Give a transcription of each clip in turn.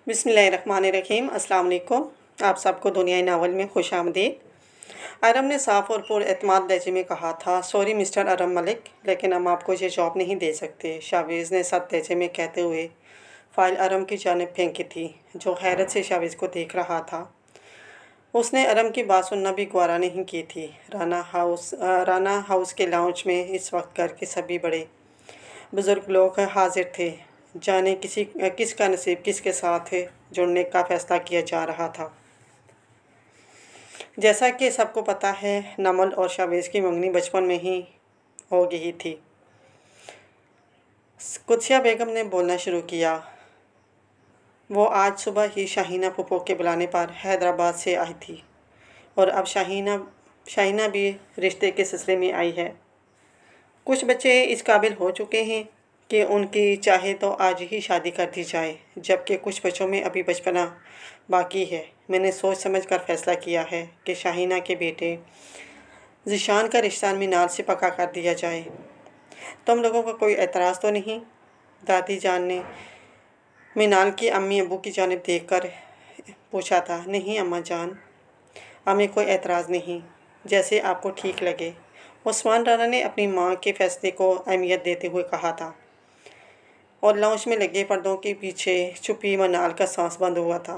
बिस्मिल्लाहिर्रहमानिर्रहीम। अस्सलाम वालेकुम। आप सबको दुनियाई नावल में खुश आमदीद। अरम ने साफ़ और पुरएतमाद लहजे में कहा था, सॉरी मिस्टर अरम मलिक, लेकिन हम आपको ये जॉब नहीं दे सकते। शाहवेज़ ने सख्त लहजे में कहते हुए फ़ाइल अरम की जानिब फेंकी थी, जो हैरत से शाहवेज़ को देख रहा था। उसने अरम की बात सुनना भी गवारा नहीं की थी। राना हाउस के लाउंज में इस वक्त घर के सभी बड़े बुज़ुर्ग लोग हाजिर थे। जाने किसका नसीब किसके साथ जुड़ने का फ़ैसला किया जा रहा था। जैसा कि सबको पता है, नमल और शाहवेज़ की मंगनी बचपन में ही हो गई थी। कुत्सिया बेगम ने बोलना शुरू किया। वो आज सुबह ही शाहीना फूफो के बुलाने पर हैदराबाद से आई थी और अब शाहीना भी रिश्ते के सिलसिले में आई है। कुछ बच्चे इस काबिल हो चुके हैं कि उनकी चाहे तो आज ही शादी कर दी जाए, जबकि कुछ बच्चों में अभी बचपना बाकी है। मैंने सोच समझ कर फ़ैसला किया है कि शाहीना के बेटे ज़ीशान का रिश्ता मीनाल से पक्का कर दिया जाए। तुम लोगों का कोई एतराज़ तो नहीं? दादी जान ने मीनाल की अम्मी अबू की जानिब देखकर पूछा था। नहीं अम्मा जान, हमें कोई एतराज़ नहीं, जैसे आपको ठीक लगे, उस्मान राना ने अपनी माँ के फ़ैसले को अहमियत देते हुए कहा था। और लाउंज में लगे पर्दों के पीछे छुपी मीनाल का सांस बंद हुआ था।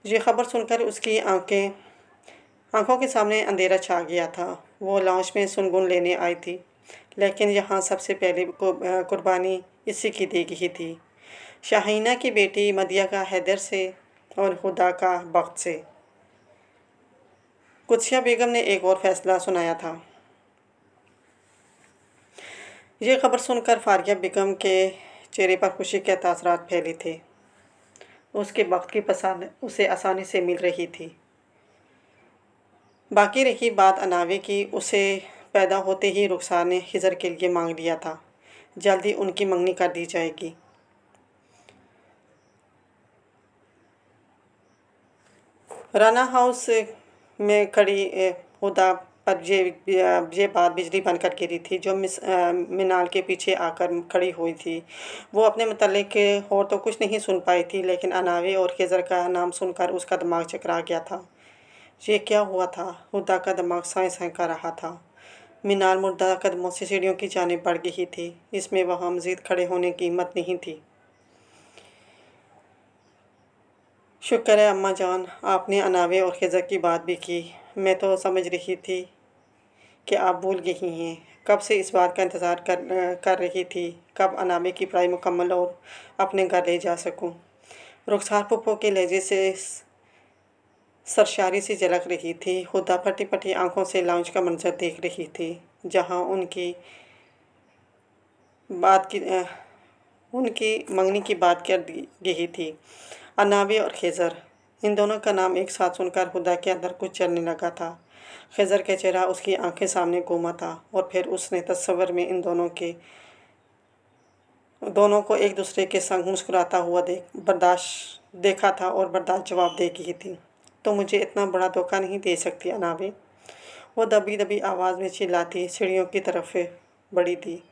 ये खबर सुनकर उसकी आंखों के सामने अंधेरा छा गया था। वो लाउंज में सुनगुन लेने आई थी, लेकिन यहाँ सबसे पहले कुर्बानी इसी की दी गई थी, शाहीना की बेटी मदिया का हैदर से और खुदा का बख्त से। कुत्सिया बेगम ने एक और फैसला सुनाया था। ये खबर सुनकर फारिया बेगम के चेहरे पर खुशी के तासरात फैले थे। उसके वक्त की पसंद उसे आसानी से मिल रही थी। बाकी रही बात अनावे की, उसे पैदा होते ही रुखसार ने खिज़र के लिए मांग लिया था। जल्दी उनकी मंगनी कर दी जाएगी। राना हाउस में खड़ी खुदा पर ये बात बिजली बनकर गिरी थी, जो मीनाल के पीछे आकर खड़ी हुई थी। वो अपने मुतल्लिक और तो कुछ नहीं सुन पाई थी, लेकिन अनावे और खिज़र का नाम सुनकर उसका दिमाग चकरा गया था। ये क्या हुआ था? खुदा का दिमाग साए कर रहा था। मीनाल मुर्दा कदमों से सीढ़ियों की जानिब बढ़ गई थी। इसमें वहाँ मज़ीद खड़े होने की हिम्मत नहीं थी। शुक्र है अम्मा जान, आपने अनावे और खिज़र की बात भी की। मैं तो समझ रही थी कि आप भूल गई हैं। कब से इस बात का इंतज़ार कर रही थी, कब अनावे की पढ़ाई मुकम्मल और अपने घर ले जा सकूं। रुखसार फूफो के लहजे से सरशारी सी झलक रही थी। खुदा फटी फटी आंखों से लाउंज का मंजर देख रही थी, जहाँ उनकी मंगनी की बात कर दी गई थी। अनावे और खिज़र, इन दोनों का नाम एक साथ सुनकर खुदा के अंदर कुछ चलने लगा था। खिज़र का चेहरा उसकी आंखें सामने घूमा था और फिर उसने तस्वर में इन दोनों को एक दूसरे के संग मुस्कुराता हुआ देखा था और बर्दाश्त जवाब दे गई थी। तो मुझे इतना बड़ा धोखा नहीं दे सकती अनावे, वो दबी दबी आवाज़ में चिल्लाती सीढ़ियों की तरफ बढ़ी थी।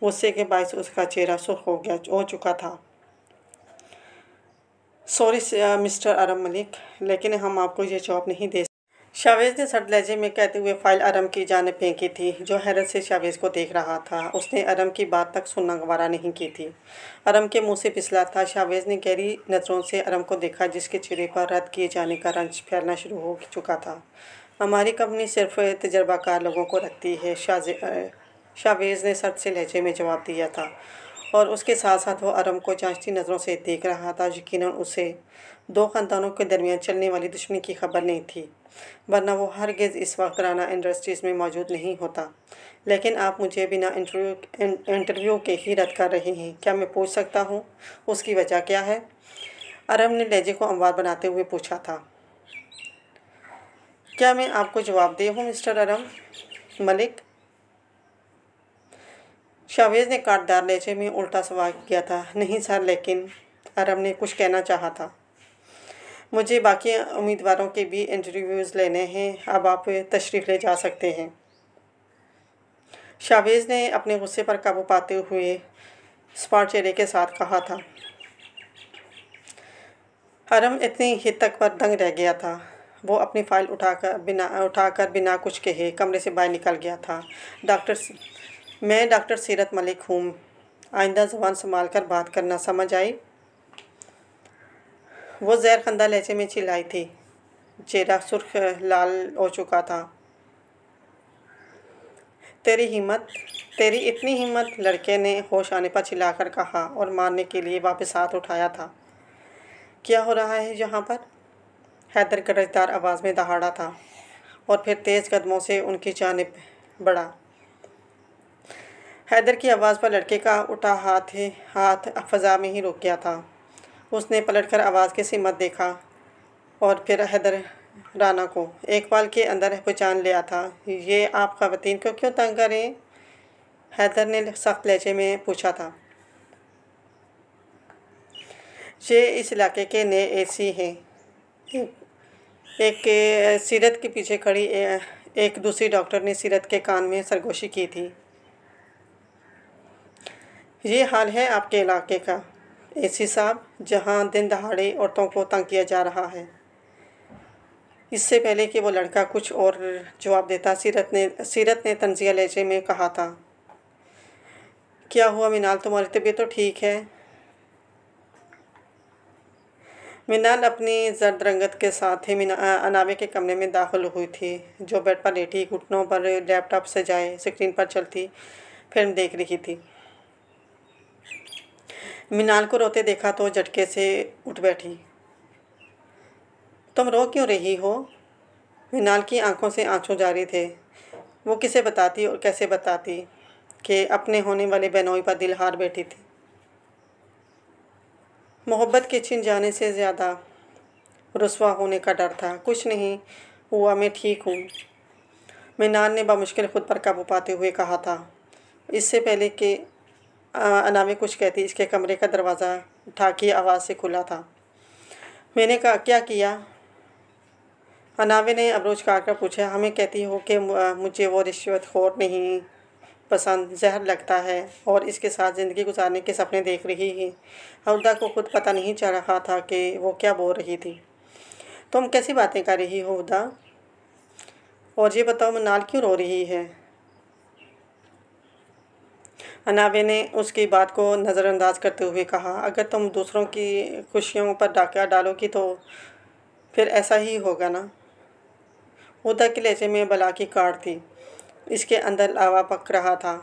गुस्से के बायस उसका चेहरा सुर्ख हो चुका था। सॉरी मिस्टर अरम मलिक, लेकिन हम आपको ये जॉब नहीं दे। शाहवेज़ ने सर्द लहजे में कहते हुए फ़ाइल अरम की जानिब फेंकी थी, जो हैरत से शाहवेज़ को देख रहा था। उसने अरम की बात तक सुनना गवारा नहीं की थी। अरम के मुंह से फिसला था। शाहवेज़ ने गहरी नज़रों से अरम को देखा, जिसके चेहरे पर रद्द किए जाने का रंज फैलना शुरू हो चुका था। हमारी कंपनी सिर्फ तजर्बाकार लोगों को रखती है, शाहवेज़ ने सर्द से लहजे में जवाब दिया था, और उसके साथ साथ वो अरम को जांचती नज़रों से देख रहा था। यकीनन उसे दो ख़ानदानों के दरमियान चलने वाली दुश्मनी की खबर नहीं थी, वरना वो हरगिज़ इस वक्त राना इंडस्ट्रीज़ में मौजूद नहीं होता। लेकिन आप मुझे बिना इंटरव्यू के ही रद्द कर रहे हैं। क्या मैं पूछ सकता हूँ उसकी वजह क्या है? अरम ने लहजे को हमवार बनाते हुए पूछा था। क्या मैं आपको जवाब दे हूँ मिस्टर अरम मलिक? शाहवेज़ ने काटदार लहजे में उल्टा सवाल किया था। नहीं सर, लेकिन अरम ने कुछ कहना चाहा था। मुझे बाकी उम्मीदवारों के भी इंटरव्यूज़ लेने हैं। अब आप तशरीफ़ ले जा सकते हैं। शाहवेज़ ने अपने गुस्से पर काबू पाते हुए स्पॉट चेहरे के साथ कहा था। हरम इतनी ही तक पर दंग रह गया था। वो अपनी फाइल उठाकर बिना कुछ कहे कमरे से बाहर निकल गया था। मैं डॉक्टर सीरत मलिक हूँ। आइंदा ज़ुबान संभाल कर बात करना, समझ आई? वो ज़हरखंदा लहजे में चिल्लाई थी। चेहरा सुर्ख लाल हो चुका था। तेरी इतनी हिम्मत, लड़के ने होश आने पर चिल्लाकर कहा और मारने के लिए वापस हाथ उठाया था। क्या हो रहा है यहाँ पर? हैदर गरजदार आवाज़ में दहाड़ा था और फिर तेज़ कदमों से उनकी जानिब बढ़ा। हैदर की आवाज़ पर लड़के का उठा हाथ फ़ज़ा में ही रुक गया था। उसने पलटकर आवाज़ की सिमत देखा और फिर हैदर राना को एक पल के अंदर पहचान लिया था। ये आप ख़वातीन को क्यों तंग करें? हैदर ने सख्त लहजे में पूछा था। ये इस इलाके के नए एसी हैं। एक सीरत के पीछे खड़ी एक दूसरी डॉक्टर ने सीरत के कान में सरगोशी की थी। ये हाल है आपके इलाके का एसी साहब, जहाँ दिन दहाड़े औरतों को तंग किया जा रहा है। इससे पहले कि वो लड़का कुछ और जवाब देता, सीरत ने तंजिया लहजे में कहा था। क्या हुआ मिनाल, तुम्हारी तबीयत तो ठीक है? मिनाल अपनी जर्द रंगत के साथ ही अनावे के कमरे में दाखिल हुई थी, जो बेड पर लेटी घुटनों पर लैपटॉप से जाए स्क्रीन पर चलती फिल्म देख रही थी। मिनाल को रोते देखा तो झटके से उठ बैठी। तुम रो क्यों रही हो? मिनाल की आंखों से आंसू जारी थे। वो किसे बताती और कैसे बताती कि अपने होने वाले बहनोई पर दिल हार बैठी थी। मोहब्बत के छिन जाने से ज़्यादा रुस्वा होने का डर था। कुछ नहीं हुआ, मैं ठीक हूँ, मिनाल ने बामुश्किल खुद पर काबू पाते हुए कहा था। इससे पहले कि अनावे कुछ कहती, इसके कमरे का दरवाज़ा ठाकी आवाज़ से खुला था। मैंने कहा क्या किया? अनावे ने अबरोज काट कर पूछा। हमें कहती हो कि मुझे वो रिश्वतखोर नहीं पसंद, जहर लगता है और इसके साथ ज़िंदगी गुजारने के सपने देख रही है। हुदा को खुद पता नहीं चल रहा था कि वो क्या बोल रही थी। तुम कैसी बातें कर रही हो हुदा? और ये बताओ मिनाल क्यों रो रही है? अनावे ने उसकी बात को नज़रअंदाज करते हुए कहा। अगर तुम दूसरों की खुशियों पर डाका डालोगी तो फिर ऐसा ही होगा ना। हुदा के लहजे में बला की काट थी। इसके अंदर लावा पक रहा था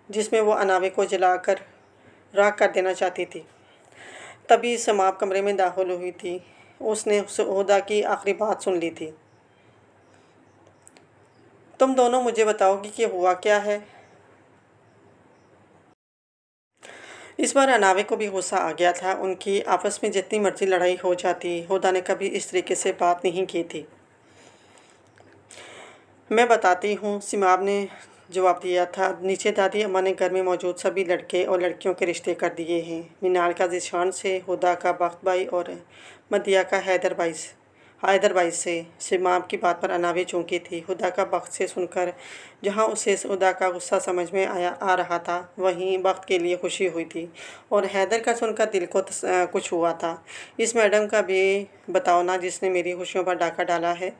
जिसमें वो अनावे को जलाकर राख कर देना चाहती थी। तभी समाप कमरे में दाखिल हुई थी। उसने हुदा की आखिरी बात सुन ली थी। तुम दोनों मुझे बताओगी कि हुआ क्या है? इस बार अनावे को भी गुस्सा आ गया था। उनकी आपस में जितनी मर्जी लड़ाई हो जाती, हुदा ने कभी इस तरीके से बात नहीं की थी। मैं बताती हूँ, सिमाब ने जवाब दिया था। नीचे दादी अम्मा ने घर में मौजूद सभी लड़के और लड़कियों के रिश्ते कर दिए हैं। मिनाल का जिशान से, हुदा का बख्त भाई और मदिया का हैदर भाई से। सिमाब की बात पर अनावे चौंकी थी। हुदा का बख्त से सुनकर जहाँ उसे हुदा का गुस्सा समझ में आ रहा था, वहीं बख्त के लिए खुशी हुई थी और हैदर का सुनकर दिल को कुछ हुआ था। इस मैडम का भी बताओ ना, जिसने मेरी खुशियों पर डाका डाला है।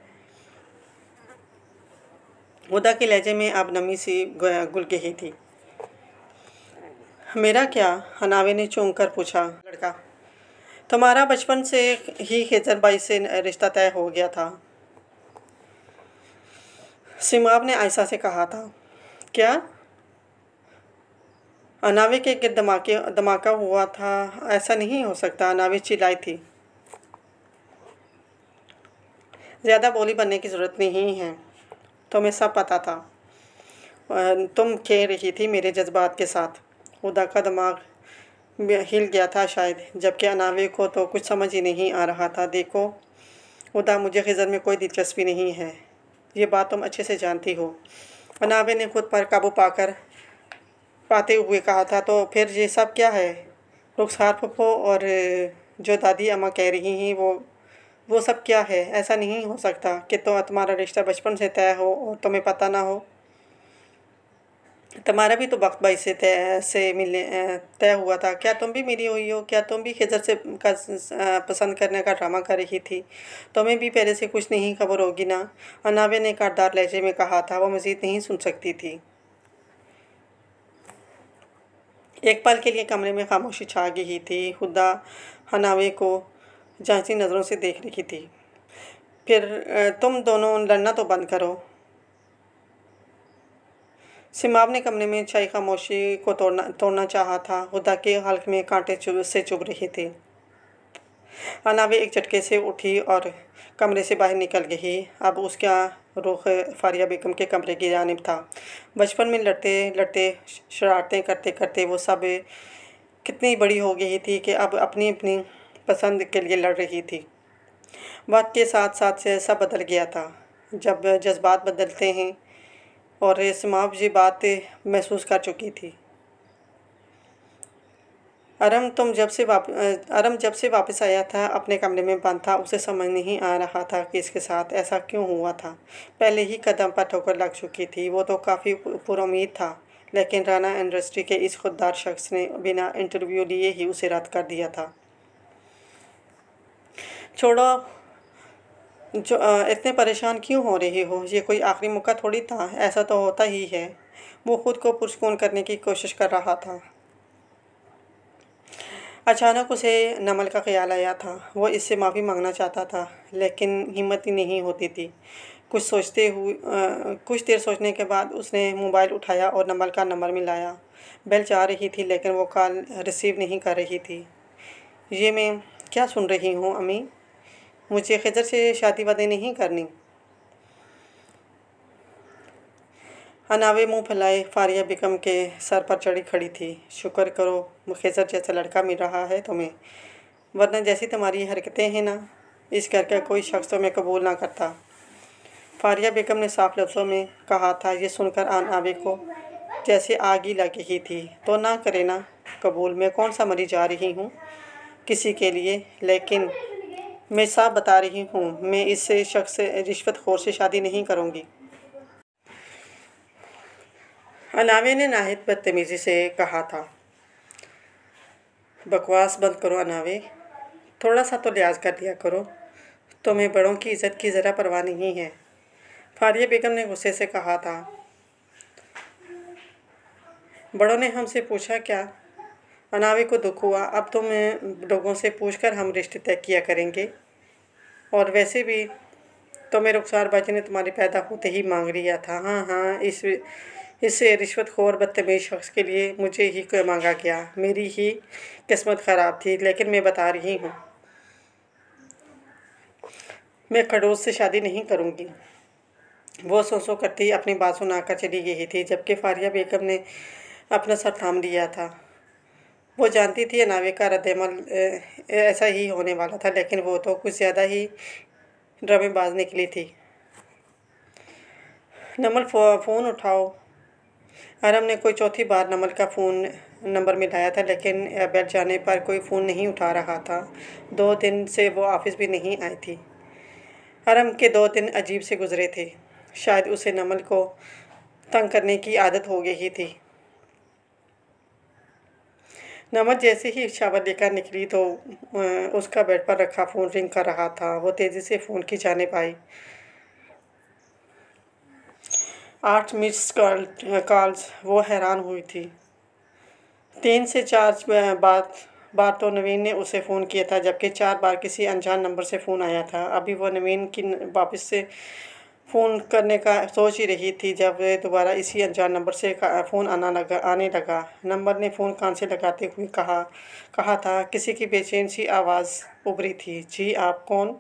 हुदा के लहजे में अब नमी सी घुल गई थी। मेरा क्या? अनावे ने चौंक कर पूछा। लड़का, तुम्हारा बचपन से ही खिजर भाई से रिश्ता तय हो गया था, सिमाब ने आयशा से कहा था। क्या? अनावे के गिर धमाका हुआ था। ऐसा नहीं हो सकता, अनावे चिल्लाई थी। ज़्यादा बोली बनने की ज़रूरत नहीं है, तुम्हें सब पता था। तुम खेल रही थी मेरे जज्बात के साथ। हुदा का दिमाग हिल गया था शायद, जबकि अनावे को तो कुछ समझ ही नहीं आ रहा था। देखो हुदा, मुझे खिज़र में कोई दिलचस्पी नहीं है, ये बात तुम अच्छे से जानती हो, अनावे ने खुद पर काबू पाते हुए कहा था। तो फिर ये सब क्या है? रुखसार फूफो और जो दादी अम्मा कह रही हैं वो सब क्या है? ऐसा नहीं हो सकता कि तो तुम्हारा रिश्ता बचपन से तय हो और तुम्हें पता ना हो। तुम्हारा भी तो वक्त भाई से मिलने तय हुआ था। क्या तुम भी मिली हुई हो? क्या तुम भी खिज़र से पसंद करने का ड्रामा कर रही थी? तुम्हें भी पहले से कुछ नहीं खबर होगी ना? अनावे ने काटदार लहजे में कहा था। वो मज़ीद नहीं सुन सकती थी। एक पल के लिए कमरे में खामोशी छा गई थी। हुदा हनावे को जांची नज़रों से देख रही थी। फिर तुम दोनों लड़ना तो बंद करो। सिमाब ने कमरे में छाई खामोशी को तोड़ना चाहा था। हुदा के हल्क में कांटे चुभ रहे थे। अनावे एक झटके से उठी और कमरे से बाहर निकल गई। अब उसका रुख फारिया बेगम के कमरे की जानिब था। बचपन में लड़ते लड़ते शरारतें करते करते वो सब कितनी बड़ी हो गई थी कि अब अपनी अपनी पसंद के लिए लड़ रही थी। वक्त के साथ साथ से सब बदल गया था। जब जज्बात बदलते हैं, और सिमाब ये बात महसूस कर चुकी थी। अरम जब से वापस आया था, अपने कमरे में बंद था। उसे समझ नहीं आ रहा था कि इसके साथ ऐसा क्यों हुआ था। पहले ही कदम पर ठोकर लग चुकी थी। वो तो काफ़ी पुरुम्मीद था, लेकिन राना इंडस्ट्री के इस खुददार शख्स ने बिना इंटरव्यू लिए ही उसे रद्द कर दिया था। छोड़ो, जो इतने परेशान क्यों हो रही हो? ये कोई आखिरी मौका थोड़ी था। ऐसा तो होता ही है। वो खुद को पुरस्कून करने की कोशिश कर रहा था। अचानक उसे नमल का ख्याल आया था। वो इससे माफ़ी मांगना चाहता था, लेकिन हिम्मत ही नहीं होती थी। कुछ देर सोचने के बाद उसने मोबाइल उठाया और नमल का नंबर मिलाया। बेल जा रही थी, लेकिन वो कॉल रिसीव नहीं कर रही थी। ये मैं क्या सुन रही हूँ अम्मी? मुझे खिज़र से शादी वादी नहीं करनी। अनावे मुंह फैलाए फारिया बेगम के सर पर चढ़ी खड़ी थी। शुक्र करो खिज़र जैसा लड़का मिल रहा है तुम्हें, वरना जैसी तुम्हारी हरकतें हैं ना, इस घर का कोई शख्स तुम्हें कबूल ना करता। फारिया बेगम ने साफ लफ्ज़ों में कहा था। ये सुनकर अनावे को जैसे आग ही लग गई थी। तो ना करे ना कबूल, मैं कौन सा मरी जा रही हूँ किसी के लिए। लेकिन मैं साफ बता रही हूँ, मैं इस शख्स रिश्वतखोर से शादी नहीं करूँगी। अनावे ने नाहित बदतमीज़ी से कहा था। बकवास बंद करो अनावे, थोड़ा सा तो लिहाज कर दिया करो। तुम्हें बड़ों की इज़्ज़त की ज़रा परवाह नहीं है, फारिया बेगम ने गुस्से से कहा था। बड़ों ने हमसे पूछा क्या? अनावे को दुख हुआ। अब तुम लोगों से पूछकर हम रिश्ते तय किया करेंगे। और वैसे भी तुम्हें रुखसार बाजी ने तुम्हारे पैदा होते ही मांग लिया था। हाँ हाँ, इस रिश्वतखोर बदतमीज़ शख्स के लिए मुझे ही मांगा गया। मेरी ही किस्मत ख़राब थी। लेकिन मैं बता रही हूँ, मैं खड़ूस से शादी नहीं करूँगी। वो सो करती अपनी बात सुनाकर चली गई थी, जबकि फारिया बेगम ने अपना सर थाम लिया था। वो जानती थी अनावे का रद्दमल ऐसा ही होने वाला था, लेकिन वो तो कुछ ज़्यादा ही ड्रामेबाज निकली थी। नमल फ़ोन उठाओ। अरम ने कोई चौथी बार नमल का फ़ोन नंबर मिलाया था, लेकिन बैठ जाने पर कोई फ़ोन नहीं उठा रहा था। 2 दिन से वो ऑफिस भी नहीं आई थी। अरम के 2 दिन अजीब से गुजरे थे। शायद उसे नमल को तंग करने की आदत हो गई थी। नमल जैसे ही शावर लेकर निकली तो उसका बेड पर रखा फ़ोन रिंग कर रहा था। वो तेज़ी से फ़ोन की जानिब आई। 8 मिस्ड कॉल्स। वो हैरान हुई थी। 3 से 4 बार तो नवीन ने उसे फ़ोन किया था, जबकि 4 बार किसी अनजान नंबर से फ़ोन आया था। अभी वो नवीन की वापस से फ़ोन करने का सोच ही रही थी जब दोबारा इसी अनजान नंबर से फ़ोन आने लगा। नंबर ने फ़ोन कान से लगाते हुए कहा था। किसी की बेचैन सी आवाज़ उभरी थी। जी, आप कौन?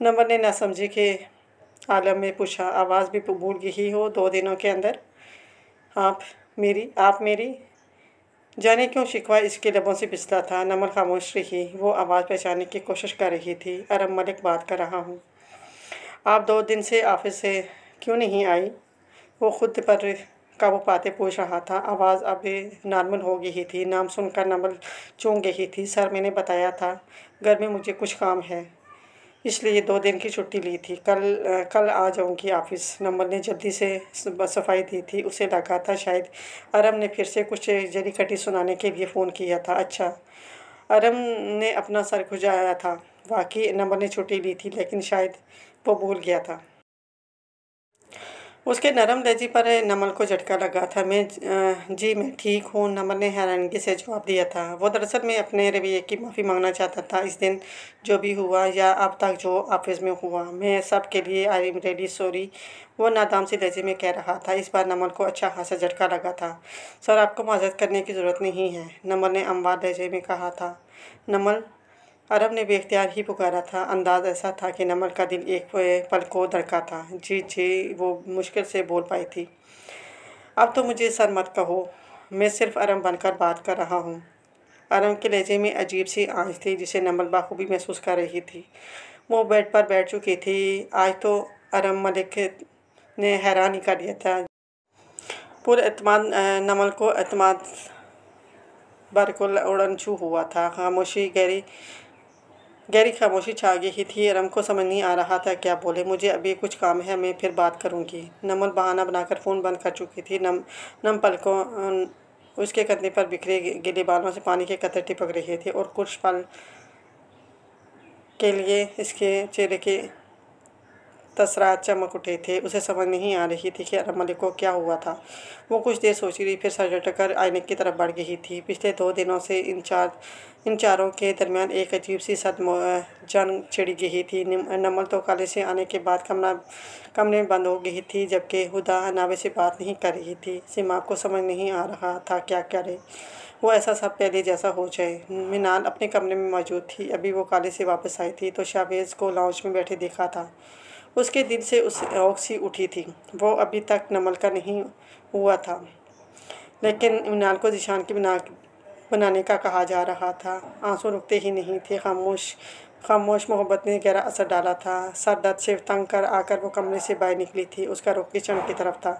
नंबर ने नासमझी के आलम में पूछा। आवाज़ भी भूल गई हो 2 दिनों के अंदर? आप मेरी जाने क्यों शिकवा इसके लबों से पिसता था। नमल खामोश रही। वो आवाज़ पहचानने की कोशिश कर रही थी। अरब मलिक बात कर रहा हूँ। आप 2 दिन से ऑफिस से क्यों नहीं आई? वो खुद पर काबू पाते पूछ रहा था। आवाज़ अब नॉर्मल हो गई थी। नाम सुनकर नमल चूम गई थी। सर, मैंने बताया था घर में मुझे कुछ काम है। इसलिए 2 दिन की छुट्टी ली थी। कल आ जाऊँगी ऑफ़िस। नमल ने जल्दी से सफाई दी थी। उसे लगा था शायद अरम ने फिर से कुछ जड़ी-कटी सुनाने के लिए फ़ोन किया था। अच्छा, अरम ने अपना सर खुजाया था। वाक़ई नमल ने छुट्टी ली थी, लेकिन शायद वो भूल गया था। उसके नरम लहजे पर नमल को झटका लगा था। जी मैं ठीक हूँ, नमल ने हैरानगी से जवाब दिया था। वो दरअसल मैं अपने रवैये की माफ़ी मांगना चाहता था। इस दिन जो भी हुआ या अब तक जो ऑफिस में हुआ, मैं सब के लिए आई एम रियली सॉरी, वो नादाम से लहजे में कह रहा था। इस बार नमल को अच्छा खासा झटका लगा था। सर, आपको माजरत करने की ज़रूरत नहीं है, नमल ने हमवार लहजे में कहा था। नमल, अरब ने बेख्तियार ही पुकारा था। अंदाज ऐसा था कि नमल का दिल एक पल को धड़का था। जी, वो मुश्किल से बोल पाई थी। अब तो मुझे सर मत कहो, मैं सिर्फ अरम बनकर बात कर रहा हूँ। अरम के लहजे में अजीब सी आँच थी, जिसे नमल बाखूबी महसूस कर रही थी। वो बेड पर बैठ चुकी थी। आज तो अरम मलिक ने हैरान ही कर दिया था। पूरे नमल को एतमाद बरकुल उड़नछू हुआ था। गहरी खामोशी छा गई थी। अरम को समझ नहीं आ रहा था क्या बोले। मुझे अभी कुछ काम है, मैं फिर बात करूँगी। नमल बहाना बनाकर फ़ोन बंद कर चुकी थी। नम पलकों उसके कंधे पर बिखरे गीले बालों से पानी के कतरे टिपक रहे थे और कुछ पल के लिए इसके चेहरे के तसरात चमक उठे थे। उसे समझ नहीं आ रही थी कि अरम मलिक को क्या हुआ था। वो कुछ देर सोची रही, फिर सर झटक आईने की तरफ बढ़ गई थी। पिछले 2 दिनों से इन चारों के दरमियान एक अजीब सी जंग छिड़ गई थी। नमल तो कॉलेज से आने के बाद कमरे में बंद हो गई थी, जबकि हुदा नावे से बात नहीं कर रही थी। सिमाक को समझ नहीं आ रहा था क्या करे। वो ऐसा सब पहले जैसा हो जाए। मिनाल अपने कमरे में मौजूद थी। अभी वो कॉलेज से वापस आई थी तो शाहबाज को लाउंज में बैठे देखा था। उसके दिल से उस औंक सी उठी थी। वो अभी तक नमल का नहीं हुआ था, लेकिन मिनाल को ज़ीशान की बनाने का कहा जा रहा था। आंसू रुकते ही नहीं थे। खामोश मोहब्बत ने गहरा असर डाला था। सर दर्द से तंग कर आकर वो कमरे से बाहर निकली थी। उसका रुख किचन की तरफ था।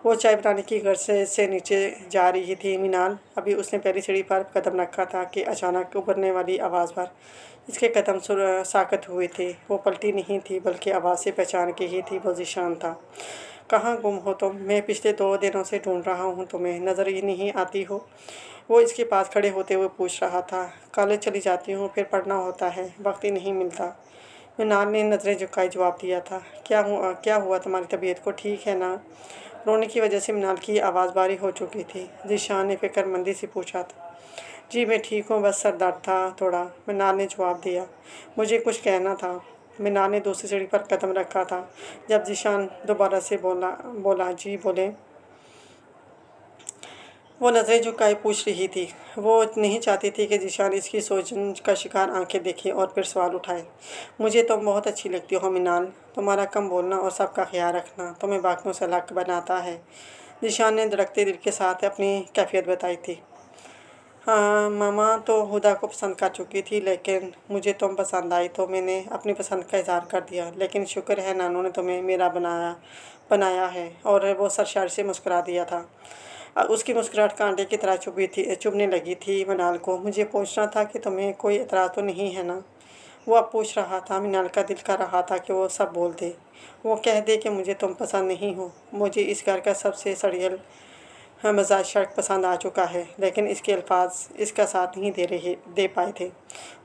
वो चाय बनाने की गर्ज से नीचे जा रही थी। मिनाल, अभी उसने पहली सीढ़ी पर कदम रखा था कि अचानक उभरने वाली आवाज़ पर इसके कदम साकत हुए थे। वो पलटी नहीं थी, बल्कि आवाज़ से पहचान के ही थी। वो ज़ीशान था। कहाँ गुम हो तुम? मैं पिछले 2 दिनों से ढूंढ रहा हूँ तुम्हें, नज़र ही नहीं आती हो। वो इसके पास खड़े होते हुए पूछ रहा था। कॉलेज चली जाती हूँ, फिर पढ़ना होता है, वक्त ही नहीं मिलता। मिनाल ने नज़रें झुकाई जवाब दिया था। क्या हुआ तुम्हारी तबीयत को, ठीक है ना? रोने की वजह से मिनाल की आवाज़ भारी हो चुकी थी। ज़ीशान ने फिक्रमंदी से पूछा था। जी मैं ठीक हूँ, बस सर दर्द था थोड़ा, मिनाल ने जवाब दिया। मुझे कुछ कहना था। मिनाल ने दूसरी सीढ़ी पर कदम रखा था जब ज़ीशान दोबारा से बोला जी बोले। वो नज़रें झुकाए पूछ रही थी। वो नहीं चाहती थी कि ज़ीशान इसकी सोच का शिकार आंखें देखे और फिर सवाल उठाए। मुझे तुम बहुत अच्छी लगती हो मिनाल, तुम्हारा कम बोलना और सबका ख्याल रखना तुम्हें बाकियों से अलग बनाता है। ज़ीशान ने धड़कते दिल के साथ अपनी कैफियत बताई थी। हाँ, मामा तो हुदा को पसंद कर चुकी थी, लेकिन मुझे तुम पसंद आई तो मैंने अपनी पसंद का इज़हार कर दिया। लेकिन शुक्र है नानू ने तुम्हें मेरा बनाया है। और वो सरशार से मुस्कुरा दिया था। उसकी मुस्कुराहट कांटे की तरह चुभने लगी थी मिनाल को। मुझे पूछना था कि तुम्हें कोई एतराज़ तो नहीं है ना? वो अब पूछ रहा था। मिनाल का दिल कर रहा था कि वो सब बोल दे। वो कह दे कि मुझे तुम पसंद नहीं हो। मुझे इस घर का सबसे सड़ियल मिजाज शर्क पसंद आ चुका है, लेकिन इसके अल्फाज इसका साथ नहीं दे पाए थे।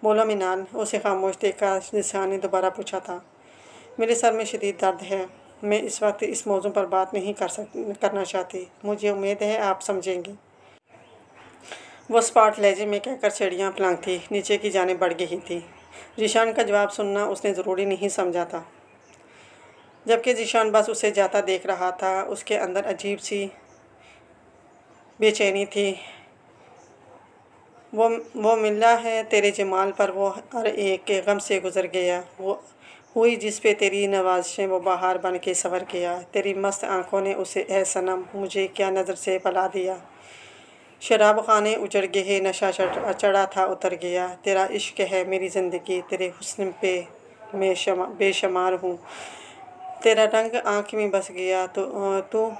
बोला मिनाल। उसे खामोश देखकर ज़ीशान ने दोबारा पूछा था। मेरे सर में शदीद दर्द है। मैं इस वक्त इस मौजू पर बात नहीं करना चाहती। मुझे उम्मीद है आप समझेंगे। वो स्पाट लहजे में कहकर सीढ़ियाँ पलंगती नीचे की जानिब बढ़ गई थी। ज़ीशान का जवाब सुनना उसने ज़रूरी नहीं समझा था, जबकि ज़ीशान बस उसे जाता देख रहा था। उसके अंदर अजीब सी बेचैनी थी। वो मिला है तेरे जमाल पर, वो हर एक के गम से गुज़र गया। वो हुई जिस पे तेरी नवाज़िशें, वो बाहर बन के सवर गया। तेरी मस्त आँखों ने उसे ए सनम मुझे क्या नज़र से भला दिया। शराब खाने उजड़ गए, नशा चढ़ा था उतर गया। तेरा इश्क है मेरी ज़िंदगी, तेरे हुस्न पे मैं बेशुमार हूँ। तेरा रंग आँख में बस गया, तो तू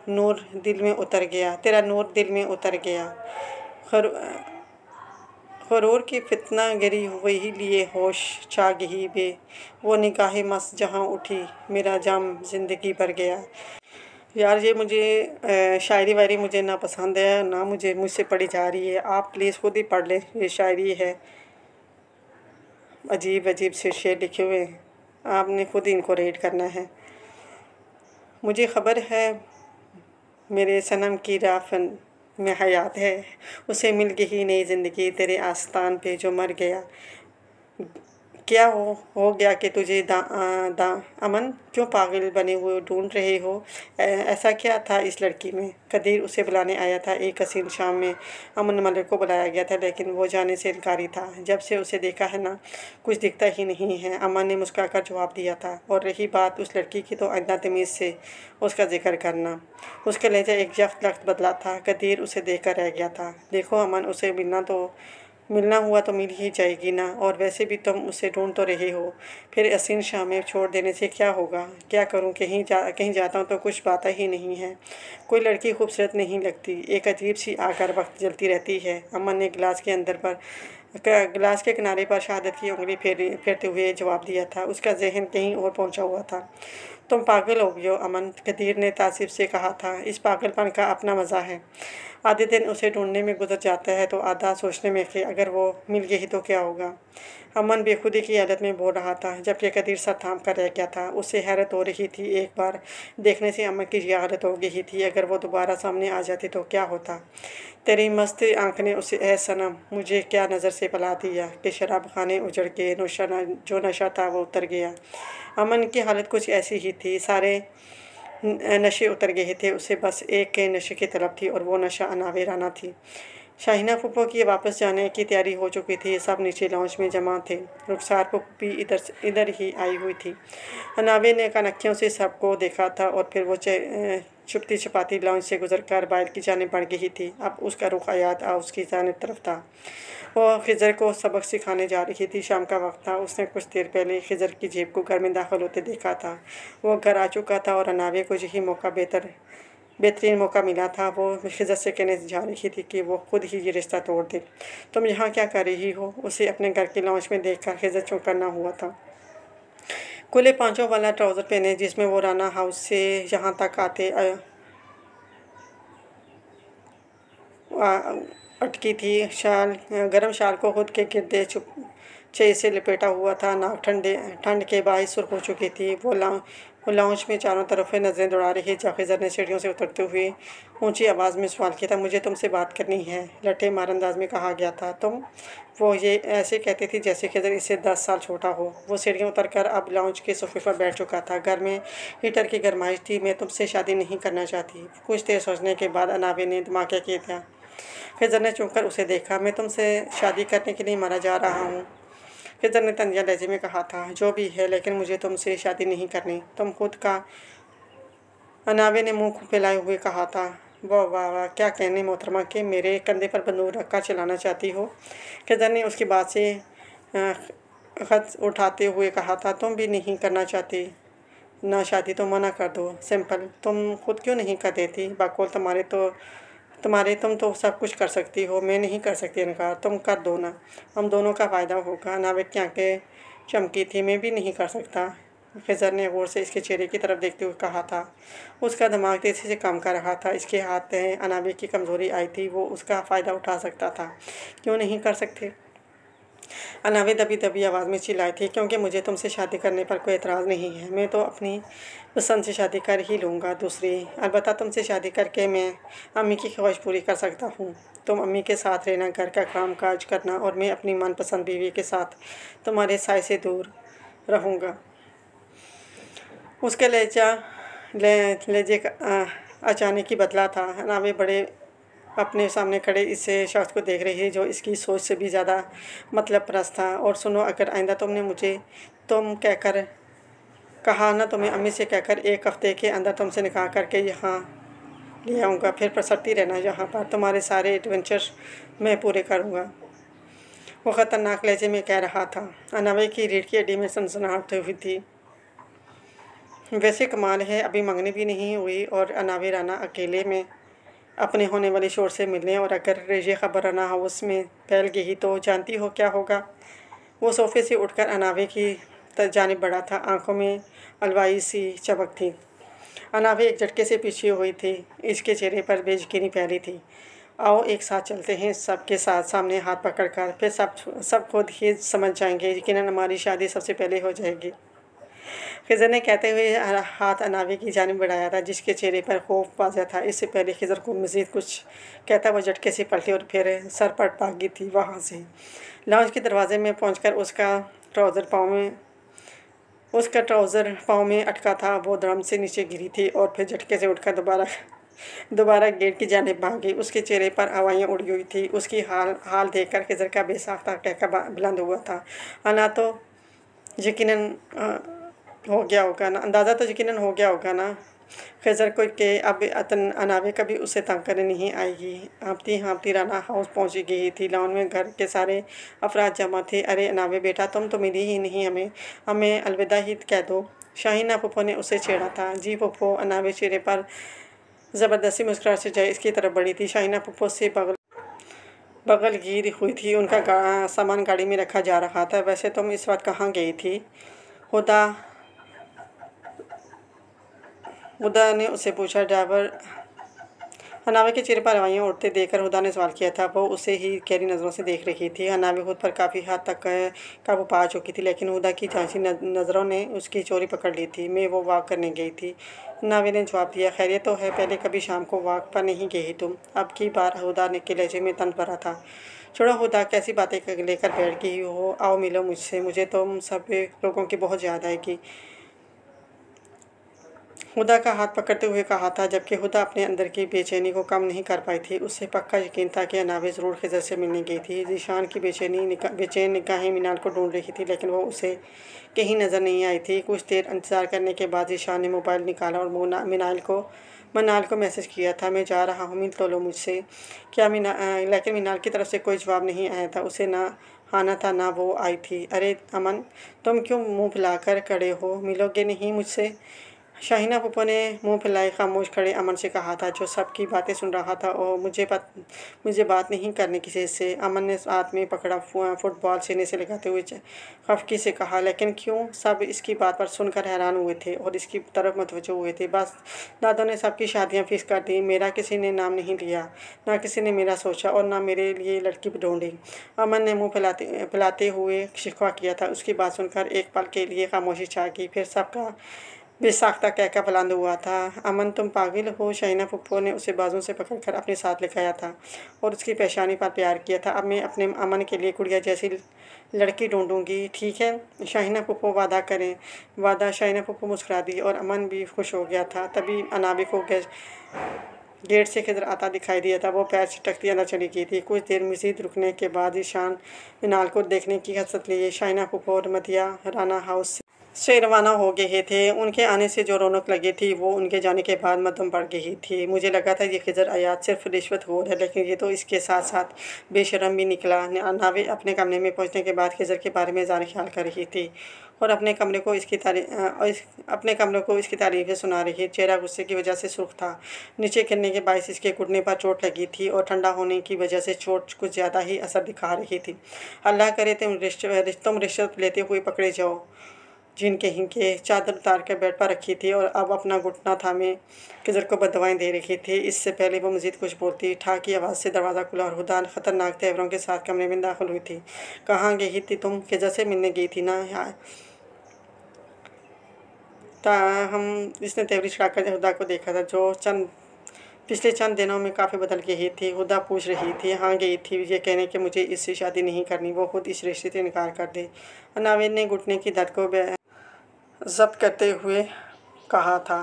नूर दिल में उतर गया। तेरा नूर दिल में उतर गया। ग़रूर की फितना गिरी वही लिए होश छा गई बे, वो निगाहे मस्त जहाँ उठी मेरा जाम ज़िंदगी भर गया। यार ये मुझे शायरी वायरी मुझे ना पसंद है ना मुझसे पढ़ी जा रही है। आप प्लीज़ खुद ही पढ़ लें, ये शायरी है, अजीब अजीब से शेर लिखे हुए हैं, आपने खुद ही इनको रीड करना है। मुझे ख़बर है मेरे सनम की राफन में हयात है, उसे मिल गई नई ज़िंदगी तेरे आस्तान पे जो मर गया। क्या हो गया कि तुझे अमन क्यों पागल बने हुए ढूंढ रहे हो? ऐसा क्या था इस लड़की में? कदीर उसे बुलाने आया था एक हसीन शाम में। अमन मलिक को बुलाया गया था लेकिन वो जाने से इनकारी था। जब से उसे देखा है ना, कुछ दिखता ही नहीं है, अमन ने मुस्कुराकर जवाब दिया था। और रही बात उस लड़की की, तो आइंदा तमीज़ से उसका जिक्र करना। उसका लहजा एक लख्त बदला था। कदीर उसे देख कर रह गया था। देखो अमन, उसे मिलना हुआ तो मिल ही जाएगी ना, और वैसे भी तुम उसे ढूंढ तो रहे हो। फिर हसीन शाम में छोड़ देने से क्या होगा? क्या करूं, कहीं जाता हूं तो कुछ बात ही नहीं है। कोई लड़की खूबसूरत नहीं लगती, एक अजीब सी आकर वक्त जलती रहती है। अमन ने गिलास के किनारे पर शहादत की उंगली फेरते हुए जवाब दिया था। उसका जहन कहीं और पहुंचा हुआ था। तुम पागल हो गई हो अमन, कदीर ने तासीब से कहा था। इस पागलपन का अपना मज़ा है। आधे दिन उसे ढूंढने में गुजर जाता है तो आधा सोचने में कि अगर वो मिल गई तो क्या होगा। अमन बेखुदी की हालत में बोल रहा था, जबकि कदीर सर थाम कर रह गया था। उससे हैरत हो रही थी। एक बार देखने से अमन की ये हालत हो गई थी, अगर वो दोबारा सामने आ जाती तो क्या होता। तेरी मस्त आंख ने उसे ए सनम मुझे क्या नज़र से पला दिया कि शराब खाने उजड़ के जो नशा था वो उतर गया। अमन की हालत कुछ ऐसी ही थी। सारे नशे उतर गए थे, उसे बस एक के नशे की तलब थी, और वो नशा अनावे राना थी। शाहीना फूफो की वापस जाने की तैयारी हो चुकी थी। सब नीचे लॉन्च में जमा थे। रुखसार फूफो भी इधर ही आई हुई थी। अनावे ने कनखियों से सबको देखा था और फिर वो छुपती छुपाती लॉन्च से गुजरकर बाहर की जानिब बढ़ गई थी। अब उसका रुख आयात उसकी जानिब तरफ था। वो खिज़र को सबक सिखाने जा रही थी। शाम का वक्त था। उसने कुछ देर पहले खिज़र की जेब को घर में दाखिल होते देखा था। वो घर आ चुका था और अनावे को यही मौका बेहतरीन मौका मिला था। वो खिज़र से कहने जा रही थी कि वो खुद ही ये रिश्ता तोड़ दे। तुम यहाँ क्या कर रही हो? उसे अपने घर के लॉन्च में देखकर खिज़र चौंक करना हुआ था। खुले पांचों वाला ट्राउज़र पहने जिसमें वो राना हाउस से यहाँ तक अटकी थी। गर्म शाल को खुद के गिरदे छे से लपेटा हुआ था। नाक ठंड के बायस सुर्ख हो चुकी थी। वो लाउंज में चारों तरफ नज़रें दौड़ा रही। खिज़र ने सीढ़ियों से उतरते हुए ऊंची आवाज़ में सवाल किया था, मुझे तुमसे बात करनी है, लट्ठे मार अंदाज में कहा गया था। तुम? वो ये ऐसे कहती थी जैसे खिज़र इससे 10 साल छोटा हो। वो सीढ़ियाँ उतरकर अब लाउंज के सोफे पर बैठ चुका था। घर में हीटर की गरमाइश थी। मैं तुमसे शादी नहीं करना चाहती। कुछ देर सोचने के बाद अनावे ने धमाका किया था। खिज़र ने चौंक कर उसे देखा। मैं तुमसे शादी करने के लिए मारा जा रहा हूँ, खिज़र ने तंजिया लहजे में कहा था। जो भी है, लेकिन मुझे तुमसे शादी नहीं करनी। तुम खुद का, अनावे ने मुंह फैलाए हुए कहा था। वाह वाह वाह, क्या कहने मोहतरमा के मेरे कंधे पर बंदूक रखकर चलाना चाहती हो? खिज़र ने उसकी बात से खत उठाते हुए कहा था। तुम भी नहीं करना चाहती ना शादी तो मना कर दो, सिंपल। तुम खुद क्यों नहीं कर देती? बाकौल तुम तो सब कुछ कर सकती हो, मैं नहीं कर सकती इनकार। तुम कर दो ना, हम दोनों का फ़ायदा होगा। अनावे की आंखें चमकी थी। मैं भी नहीं कर सकता, खिज़र ने गौर से इसके चेहरे की तरफ देखते हुए कहा था। उसका दिमाग तेज़ी से काम कर रहा था। इसके हाथ में अनावे की कमज़ोरी आई थी। वो उसका फ़ायदा उठा सकता था। क्यों नहीं कर सकते? अनावे दबी दबी आवाज़ में चिल्लाई थी। क्योंकि मुझे तुमसे शादी करने पर कोई एतराज़ नहीं है। मैं तो अपनी पसंद से शादी कर ही लूँगा। दूसरी, अलबत्ता तुमसे शादी करके मैं अम्मी की ख्वाहिश पूरी कर सकता हूँ। तुम अम्मी के साथ रहना, घर का काम काज करना, और मैं अपनी मनपसंद बीवी के साथ तुम्हारे साय से दूर रहूँगा। उसके लहजे अचानक ही बदला था। अनावे बड़े अपने सामने खड़े इस शख्स को देख रही है जो इसकी सोच से भी ज़्यादा मतलब परस्त था। और सुनो, अगर आइंदा तुम कहकर कहा ना, तुम्हें अम्मी से कहकर 1 हफ्ते के अंदर तुमसे निकाह करके यहाँ ले आऊँगा। फिर पसरती रहना यहाँ पर, तुम्हारे सारे एडवेंचर्स मैं पूरे करूँगा। वो ख़तरनाक लहजे में कह रहा था। अनावे की रीढ़ की हड्डी में सनसनाहट हुई थी। वैसे कमाल है, अभी मंगनी भी नहीं हुई और अनावे राना अकेले में अपने होने वाली शोर से मिलने, और अगर ये खबर रना हाउस में फैल गई तो जानती हो क्या होगा। वो सोफे से उठकर अनावे की जानिब बढ़ा था। आंखों में अलवाई सी चमक थी। अनावे एक झटके से पीछे हुई थी। इसके चेहरे पर बेयकीनी फैली थी। आओ एक साथ चलते हैं, सबके साथ सामने हाथ पकड़कर, फिर सब खुद ही समझ जाएंगे। यकीनन हमारी शादी सबसे पहले हो जाएगी। खिज़र ने कहते हुए हाथ अनावे की जानिब बढ़ाया था, जिसके चेहरे पर खौफ वाज़ह था। इससे पहले खिज़र को मज़ीद कुछ कहता वह झटके से पलटी और फिर सर पर भागी थी वहाँ से। लाउंज के दरवाजे में पहुंचकर उसका ट्राउज़र पाँव में अटका था। वो धड़म से नीचे गिरी थी और फिर झटके से उठकर दोबारा गेट की जानिब भाग गई। उसके चेहरे पर हवाइयाँ उड़ी हुई थी। उसकी हाल देखकर खिज़र का बेसाख्ता कहकर बुलंद हुआ था। यकीनन हो गया होगा ना, अंदाज़ा तो यकीनन हो गया होगा ना खिज़र को कि अब अनावे कभी उसे तंग करने नहीं आएगी। हाँफती राना हाउस पहुंच गई थी। लॉन में घर के सारे अफराद जमा थे। अरे अनावे बेटा, तुम तो मिली ही नहीं हमें अलविदा ही कह दो। शाहीना फूफो ने उसे छेड़ा था। जी फूफो। अनावे चेहरे पर ज़बरदस्ती मुस्कुराहट से जाए इसकी तरफ बढ़ी थी। शाहीना फूफो से बगल गिर हुई थी। उनका सामान गाड़ी में रखा जा रहा था। वैसे तुम इस वक्त कहाँ गई थी? हुदा ने उससे पूछा। ड्राइवर अनावे के चेहरे पर हवाइयाँ उड़ते देखकर हुदा ने सवाल किया था। वो उसे ही गहरी नज़रों से देख रही थी। अनावे खुद पर काफ़ी हद तक काबू पा चुकी थी, लेकिन हुदा की झांसी नज़रों ने उसकी चोरी पकड़ ली थी। मैं वो वॉक करने गई थी, अनावे ने जवाब दिया। खैरियत तो है? पहले कभी शाम को वॉक पर नहीं गई तुम? अब की बार हुदा ने के लहजे में तन भरा था। छोड़ो हुदा, कैसी बातें लेकर बैठ गई हो। आओ मिलो मुझसे। मुझे तुम सब लोगों की बहुत याद आएगी, हुदा का हाथ पकड़ते हुए कहा था, जबकि हुदा अपने अंदर की बेचैनी को कम नहीं कर पाई थी। उसे पक्का यकीन था कि अनावे ज़रूर खिज़र से मिलने गई थी। ज़ीशान की बेचैन निगाहें मीनाल को ढूंढ रही थी, लेकिन वो उसे कहीं नज़र नहीं आई थी। कुछ देर इंतज़ार करने के बाद ज़ीशान ने मोबाइल निकाला और मनाल को मैसेज किया था। मैं जा रहा हूँ, मिल तो लो मुझसे। लेकिन मीनाल की तरफ से कोई जवाब नहीं आया था। उसे ना आना था ना वो आई थी। अरे अमन, तुम क्यों मुँह फैलाकर खड़े हो? मिलोगे नहीं मुझसे? शाहीना फूफो ने मुंह फैलाए खामोश खड़े अमन से कहा था, जो सबकी बातें सुन रहा था। और मुझे बात नहीं करनी किसी से। अमन ने हाथ में पकड़ा फुटबॉल सीने से लगाते हुए खफकी से कहा। लेकिन क्यों? सब इसकी बात पर सुनकर हैरान हुए थे और इसकी तरफ मुतवज्जो हुए थे। बस दादों ने सबकी शादियां फिक्स कर दी। मेरा किसी ने नाम नहीं लिया, ना किसी ने मेरा सोचा और ना मेरे लिए लड़की ढूंढी। अमन ने मुँह फैलाते हुए शिकवा किया था। उसकी बात सुनकर एक पल के लिए खामोशी छा गई। फिर सबका बेसाख्ता कहकर बुलंद हुआ था। अमन, तुम पागल हो? शाहीना फूफो ने उसे बाजू से पकड़कर अपने साथ लेकर था और उसकी पेशानी पर प्यार किया था। अब मैं अपने अमन के लिए गुड़िया जैसी लड़की ढूंढूंगी, ठीक है? शाहीना फूफो वादा करें। वादा? शाहीना फूफो मुस्कुरा दी और अमन भी खुश हो गया था। तभी अनावे को गेट से खिज़र आता दिखाई दिया था। वो पैर छिटकती अंदर चली गई थी। कुछ देर मज़ीद रुकने के बाद ईशान मीनाल को देखने की हसरत लिए शाहीना फूफो और मतिया राना हाउस से रवाना हो गए थे। उनके आने से जो रौनक लगी थी वो उनके जाने के बाद मध्यम बढ़ गई थी। मुझे लगा था ये खिज़र आयात सिर्फ रिश्वत हो है, लेकिन ये तो इसके साथ साथ बेशरम भी निकला। नावे अपने कमरे में पहुंचने के बाद खिज़र के बारे में ज़ाहिर ख्याल कर रही थी और अपने कमरे को इसकी तारीफ़ें सुना रही। चेहरा गुस्से की वजह से सुर्ख था। नीचे गिरने के बायस इसके घुटने पर चोट लगी थी और ठंडा होने की वजह से चोट कुछ ज़्यादा ही असर दिखा रही थी। अल्लाह करे तुम रिश्वत लेते हुए पकड़े जाओ। जिनके हिंके चादर उतार कर बेड पर रखी थी और अब अपना घुटना थामे खिज़र को बददुआएं दे रही थी। इससे पहले वो मज़ीद कुछ बोलती, ठाक की आवाज़ से दरवाज़ा खुला और हुदा ख़तरनाक तेवरों के साथ कमरे में दाखिल हुई थी। कहाँ गई थी तुम? खिज़र से मिलने गई थी ना? इसने तेवरी चढ़ाकर हुदा को देखा था, जो पिछले चंद दिनों में काफ़ी बदल गई थी। हुदा पूछ रही थी। हाँ गई थी, ये कहने कि मुझे इससे शादी नहीं करनी। वो खुद इस रिश्ते से इनकार कर दे। अनाविद ने घुटने की दर्द को जब्त करते हुए कहा था।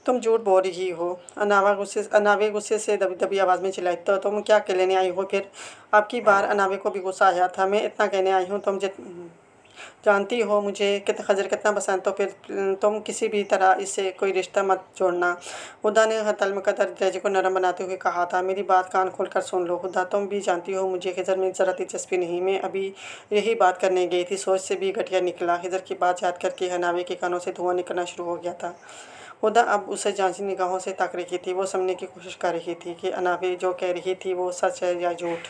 तुम झूठ बोल रही हो। अनावे गुस्से से दबी आवाज़ में चिल्लाई। तो तुम क्या कहने आई हो फिर? आपकी बार अनावे को भी गुस्सा आया था। मैं इतना कहने आई हूँ, तुम जानती हो मुझे खजर कितना पसंद, तो फिर तुम किसी भी तरह इससे कोई रिश्ता मत जोड़ना। हुदा ने तलमकदर लहजे को नरम बनाते हुए कहा था। मेरी बात कान खोल कर सुन लो हुदा, तुम भी जानती हो मुझे खिज़र में ज़रा दिलचस्पी नहीं। मैं अभी यही बात करने गई थी, सोच से भी घटिया निकला। खिज़र की बात याद करके हनावे के कानों से धुआं निकलना शुरू हो गया था। हुदा अब उसे जांची निगाहों से ताक रही थी। वो समझने की कोशिश कर रही थी कि अनाबी जो कह रही थी वो सच है या झूठ।